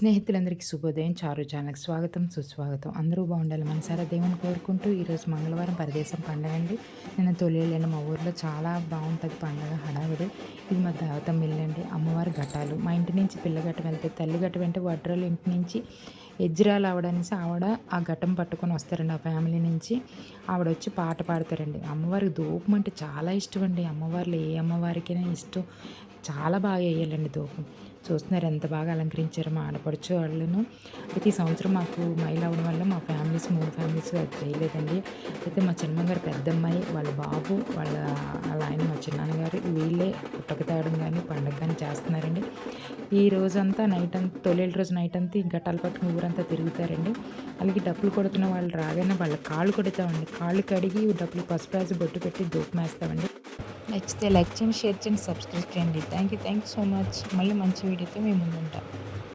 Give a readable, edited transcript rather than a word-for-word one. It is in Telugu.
స్నేహితులందరికీ శుభోదయం. చారు ఛానల్‌కి స్వాగతం, సుస్వాగతం. అందరూ బాగుండాలి మనసారా దేవుని కోరుకుంటూ ఈరోజు మంగళవారం పరదేశం పండగండి. నిన్న తొలేళ్ళండి మా ఊర్లో చాలా బాగుంటది పండగ హడావిడి. ఇది మా దేవతమ్మ ఇల్లండి. అమ్మవారి ఘటాలు. మా ఇంటి నుంచి పిల్లఘట్టం వెళ్తే తల్లి ఘట్టం అంటే వడ్రోళ్ళ ఇంటి నుంచి ఎజ్రాలు ఆవిడనేసి ఆవిడ ఆ ఘట్టం పట్టుకొని వస్తారండి ఆ ఫ్యామిలీ నుంచి. ఆవిడొచ్చి పాట పాడతారండి. అమ్మవారికి ధూపం అంటే చాలా ఇష్టమండి. అమ్మవార్లు ఏ అమ్మవారికైనా ఇష్టం. చాలా బాగా ఎయ్యాలండి ధూపం. చూస్తున్నారు ఎంత బాగా అలంకరించారో మా ఆడపడుచు వాళ్ళును. అయితే ఈ సంవత్సరం మాకు మైల్ అవ్వడం వల్ల మా ఫ్యామిలీస్ 3 ఫ్యామిలీస్ అది చేయలేదండి. అయితే మా చిన్నమ్మగారు పెద్దమ్మాయి, వాళ్ళ బాబు, వాళ్ళ ఆయన మా చిన్నాన్నగారు వీళ్ళే పుట్టక తేవడం కానీ, పండగ కానీ చేస్తున్నారండి. ఈ రోజంతా నైట్ అంతా తొలేళ్ళ రోజు నైట్ అంతా ఈ ఘట్టాలు పట్టుకుని ఊరంతా తిరుగుతారండి. అలాగే డప్పులు కొడుతున్న వాళ్ళు రాగానే వాళ్ళ కాళ్ళు కొడతామండి. కాళ్ళు కడిగి డప్పులు పసుపు రాసి బొట్టు పెట్టి ధూపం వేస్తామండి. నచ్చితే లైక్ చేయండి, షేర్ చేయండి, సబ్స్క్రైబ్ చేయండి. Thank you so much. మళ్ళీ మంచి వీడియోతో మేము ముందుంటాం.